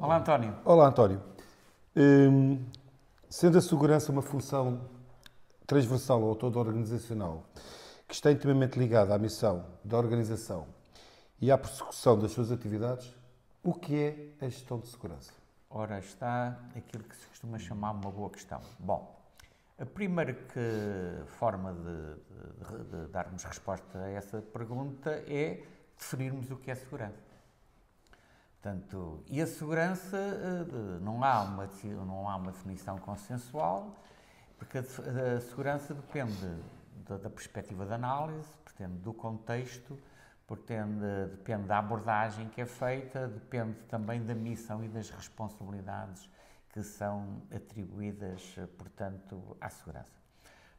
Olá, António. Olá, António. Hum, Sendo a segurança uma função transversal ou toda organizacional, que está intimamente ligada à missão da organização e à prossecução das suas atividades, o que é a gestão de segurança? Ora, está aquilo que se costuma chamar uma boa questão. Bom, a primeira forma de darmos resposta a essa pergunta é definirmos o que é segurança. Portanto, e a segurança, não há uma definição consensual, porque a segurança depende da perspectiva de análise, depende do contexto, depende da abordagem que é feita, depende também da missão e das responsabilidades que são atribuídas, portanto, à segurança.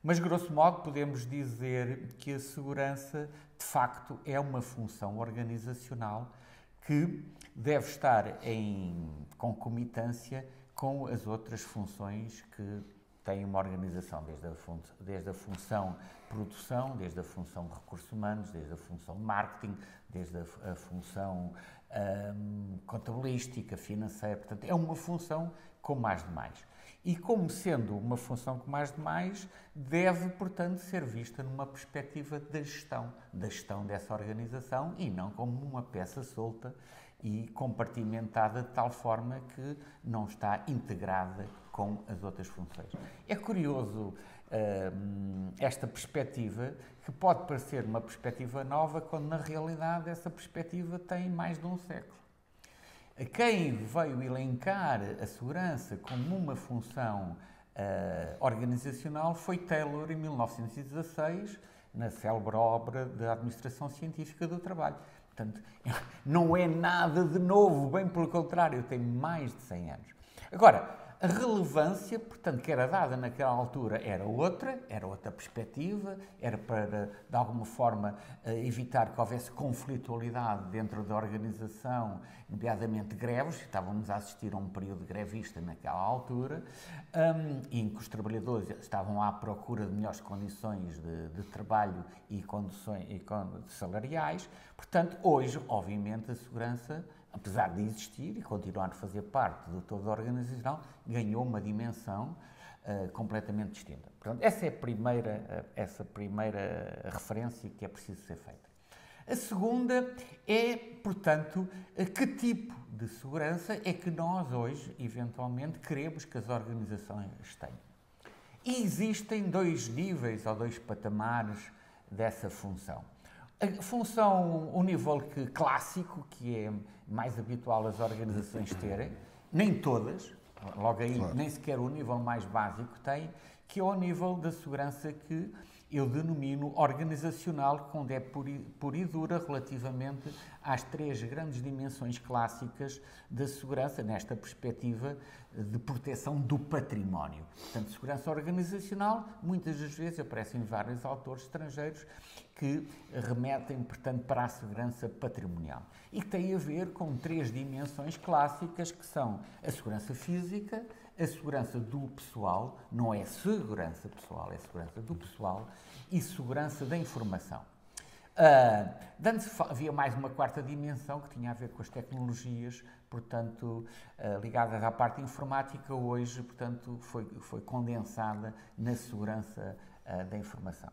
Mas, grosso modo, podemos dizer que a segurança, de facto, é uma função organizacional que deve estar em concomitância com as outras funções que tem uma organização, desde a função produção, desde a função de recursos humanos, desde a função de marketing, desde a função contabilística, financeira. Portanto, é uma função com mais de mais. E como sendo uma função com mais de mais, deve, portanto, ser vista numa perspectiva da gestão dessa organização e não como uma peça solta e compartimentada de tal forma que não está integrada com as outras funções. É curioso esta perspectiva, que pode parecer uma perspectiva nova, quando na realidade essa perspectiva tem mais de um século. Quem veio elencar a segurança como uma função organizacional foi Taylor, em 1916, na célebre obra da Administração Científica do Trabalho. Portanto, não é nada de novo, bem pelo contrário, tem mais de 100 anos. Agora, a relevância, portanto, que era dada naquela altura era outra perspectiva, era para, de alguma forma, evitar que houvesse conflitualidade dentro da organização, nomeadamente greves. Estávamos a assistir a um período grevista naquela altura, em que os trabalhadores estavam à procura de melhores condições de trabalho e condições salariais. Portanto, hoje, obviamente, a segurança, apesar de existir e continuar a fazer parte do todo organizacional, ganhou uma dimensão completamente distinta. Portanto, essa é a primeira referência que é preciso ser feita. A segunda é, portanto, que tipo de segurança é que nós hoje, eventualmente, queremos que as organizações tenham. E existem dois níveis ou dois patamares dessa função. O nível clássico, que é mais habitual as organizações terem, nem todas, logo aí, claro, nem sequer o nível mais básico tem, que é o nível da segurança que eu denomino organizacional, quando é pura e dura relativamente às três grandes dimensões clássicas da segurança, nesta perspectiva de proteção do património. Portanto, segurança organizacional, muitas das vezes aparecem vários autores estrangeiros que remetem, portanto, para a segurança patrimonial. E que tem a ver com três dimensões clássicas, que são a segurança física, a segurança do pessoal, não é segurança pessoal, é segurança do pessoal, e segurança da informação. Havia mais uma quarta dimensão que tinha a ver com as tecnologias, portanto, ligadas à parte informática, hoje, portanto, foi condensada na segurança da informação.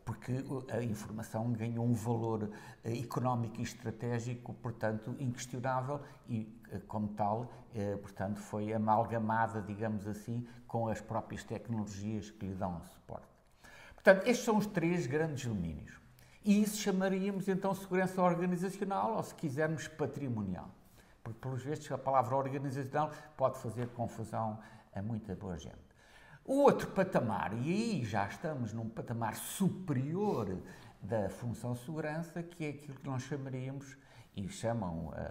Porque a informação ganhou um valor económico e estratégico, portanto, inquestionável e, como tal, portanto, foi amalgamada, digamos assim, com as próprias tecnologias que lhe dão suporte. Portanto, estes são os três grandes domínios. E isso chamaríamos, então, segurança organizacional, ou, se quisermos, patrimonial. Porque, pelos vistos, a palavra organizacional pode fazer confusão a muita boa gente. O outro patamar, e aí já estamos num patamar superior da função de segurança, que é aquilo que nós chamaríamos, e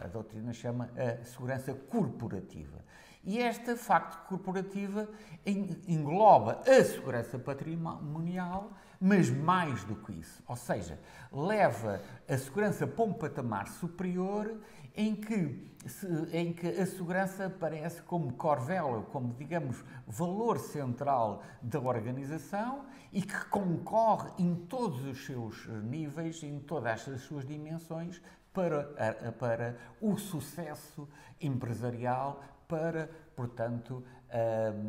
a doutrina chama, a segurança corporativa. E esta, de facto, corporativa engloba a segurança patrimonial, mas mais do que isso. Ou seja, leva a segurança para um patamar superior em que a segurança aparece como core value, como, digamos, valor central da organização e que concorre em todos os seus níveis, em todas as suas dimensões, para o sucesso empresarial, para, portanto,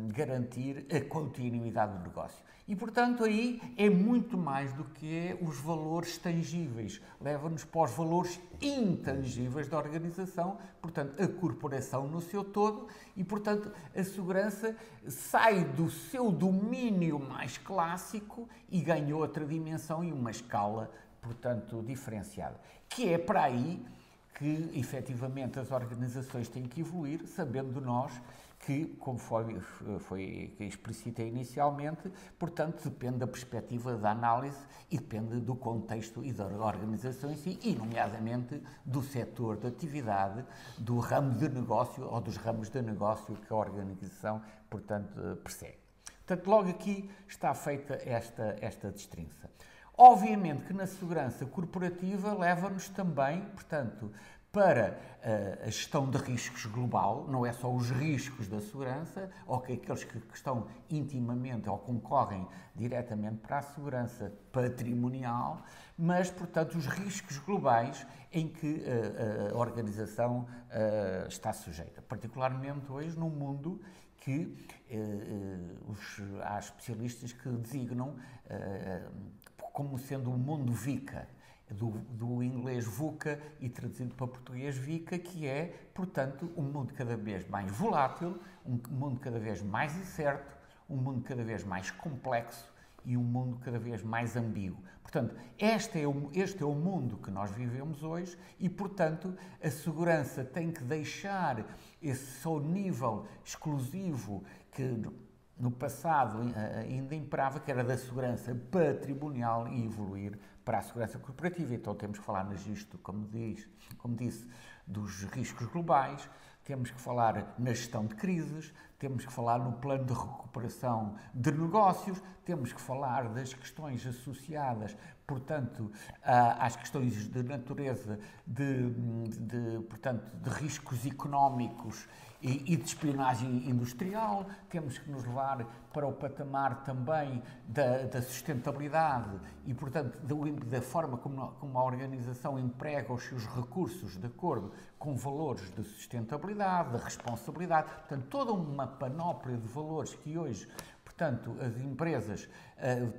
garantir a continuidade do negócio. E, portanto, aí é muito mais do que os valores tangíveis. Leva-nos para os valores intangíveis da organização, portanto, a corporação no seu todo e, portanto, a segurança sai do seu domínio mais clássico e ganha outra dimensão e uma escala, portanto, diferenciada. Que é para aí que, efetivamente, as organizações têm que evoluir, sabendo nós que, como foi explicitei inicialmente, portanto, depende da perspectiva da análise e depende do contexto e da organização em si, e, nomeadamente, do setor de atividade, do ramo de negócio ou dos ramos de negócio que a organização, portanto, persegue. Portanto, logo aqui está feita esta distinção. Obviamente que na segurança corporativa leva-nos também, portanto, para a gestão de riscos global, não é só os riscos da segurança, ou que aqueles que estão intimamente ou concorrem diretamente para a segurança patrimonial, mas, portanto, os riscos globais em que a organização está sujeita. Particularmente hoje num mundo que há especialistas que designam como sendo um mundo VUCA, do inglês VUCA e traduzido para português VICA, que é, portanto, um mundo cada vez mais volátil, um mundo cada vez mais incerto, um mundo cada vez mais complexo e um mundo cada vez mais ambíguo. Portanto, este é o mundo que nós vivemos hoje e, portanto, a segurança tem que deixar esse seu nível exclusivo que no passado ainda imperava, que era da segurança patrimonial, e evoluir para a segurança corporativa. Então temos que falar nisto, como disse, dos riscos globais, temos que falar na gestão de crises, temos que falar no plano de recuperação de negócios, temos que falar das questões associadas, portanto, às questões de natureza portanto, de riscos económicos e de espionagem industrial, temos que nos levar para o patamar também da sustentabilidade e, portanto, da forma como a organização emprega os seus recursos de acordo com valores de sustentabilidade, de responsabilidade, portanto, toda uma panóplia de valores que hoje, portanto, as empresas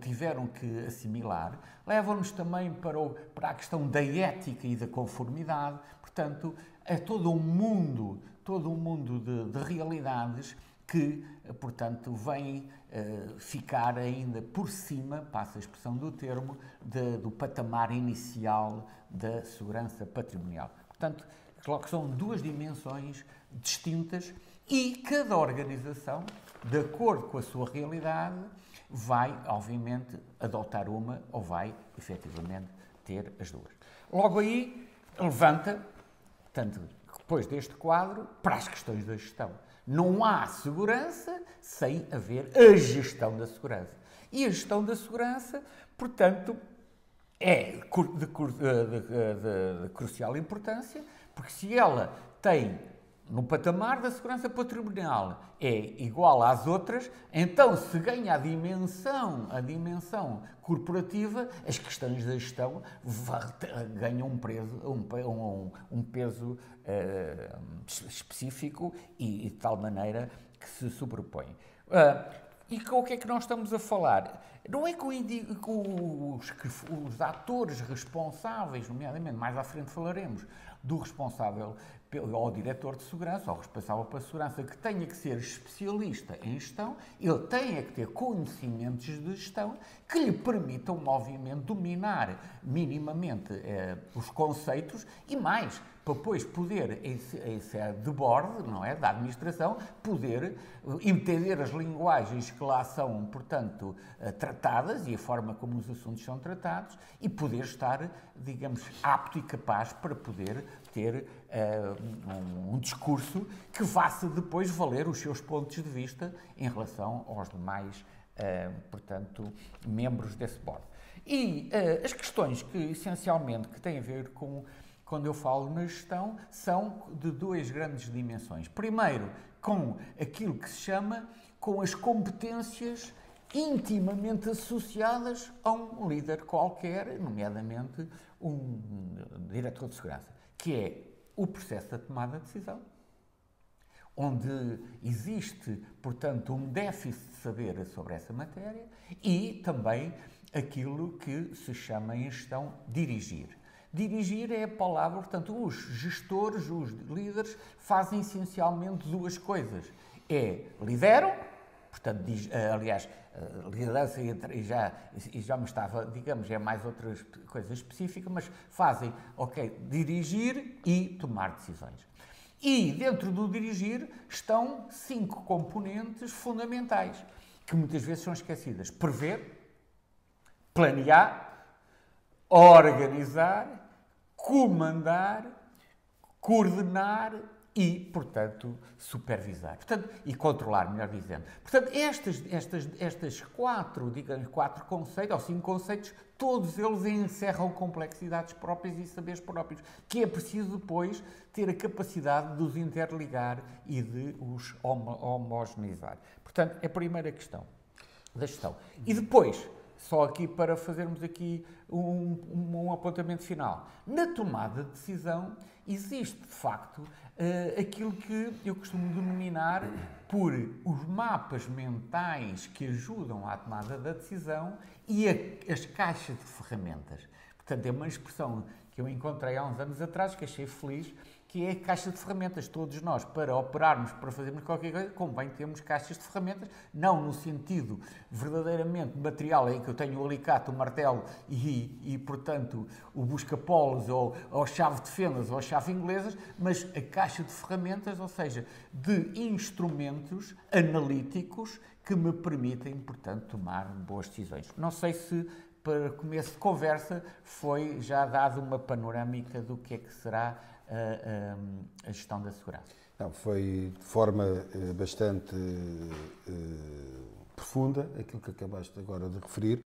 tiveram que assimilar, levam-nos também para a questão da ética e da conformidade, portanto, é todo um mundo de realidades que, portanto, vem ficar ainda por cima, passa a expressão do termo, do patamar inicial da segurança patrimonial. Portanto, claro que são duas dimensões distintas e cada organização, de acordo com a sua realidade, vai, obviamente, adotar uma ou vai, efetivamente, ter as duas. Logo aí, levanta, tanto depois deste quadro, para as questões da gestão. Não há segurança sem haver a gestão da segurança. E a gestão da segurança, portanto, é de crucial importância, porque se ela tem, no patamar da segurança patrimonial, é igual às outras, então se ganha a dimensão corporativa, as questões da gestão ganham um peso específico e de tal maneira que se sobrepõe. E com o que é que nós estamos a falar? Não é com os atores responsáveis, nomeadamente, mais à frente falaremos, do responsável ou diretor de segurança, ou responsável pela segurança, que tenha que ser especialista em gestão, ele tenha que ter conhecimentos de gestão que lhe permitam, obviamente, dominar minimamente os conceitos e mais, para depois poder, em sede de board, não é, da administração, poder entender as linguagens que lá são, portanto, tratadas e a forma como os assuntos são tratados e poder estar, digamos, apto e capaz para poder ter um discurso que faça depois valer os seus pontos de vista em relação aos demais, portanto, membros desse board. E as questões que, essencialmente, que têm a ver com, quando eu falo na gestão, são de duas grandes dimensões. Primeiro, com aquilo que se chama com as competências intimamente associadas a um líder qualquer, nomeadamente um diretor de segurança, que é o processo da tomada de decisão, onde existe, portanto, um déficit de saber sobre essa matéria e também aquilo que se chama em gestão dirigir. Dirigir é a palavra, portanto, os gestores, os líderes, fazem essencialmente duas coisas. Lideram, portanto, aliás, liderança e já me estava, digamos, é mais outras coisas específicas, mas fazem, dirigir e tomar decisões. E dentro do dirigir estão 5 componentes fundamentais, que muitas vezes são esquecidas. Prever, planear, organizar, comandar, coordenar e, portanto, supervisar. Portanto, e controlar, melhor dizendo. Portanto, estas 4 conceitos, ou 5 conceitos, todos eles encerram complexidades próprias e saberes próprios, que é preciso depois ter a capacidade de os interligar e de os homogeneizar. Portanto, é a primeira questão da gestão. E depois, só aqui para fazermos aqui um apontamento final. Na tomada de decisão existe, de facto, aquilo que eu costumo denominar por os mapas mentais que ajudam à tomada da decisão e as caixas de ferramentas. Portanto, é uma expressão que eu encontrei há uns anos atrás, que achei feliz, que é a caixa de ferramentas. Todos nós, para operarmos, para fazermos qualquer coisa, convém termos caixas de ferramentas, não no sentido verdadeiramente material, em que eu tenho o alicate, o martelo e portanto, o busca-polos ou a chave de fendas ou a chave inglesas, mas a caixa de ferramentas, ou seja, de instrumentos analíticos que me permitem, portanto, tomar boas decisões. Não sei se, para começo de conversa, foi já dado uma panorâmica do que é que será a gestão da segurança. Não, foi de forma bastante profunda aquilo que acabaste agora de referir.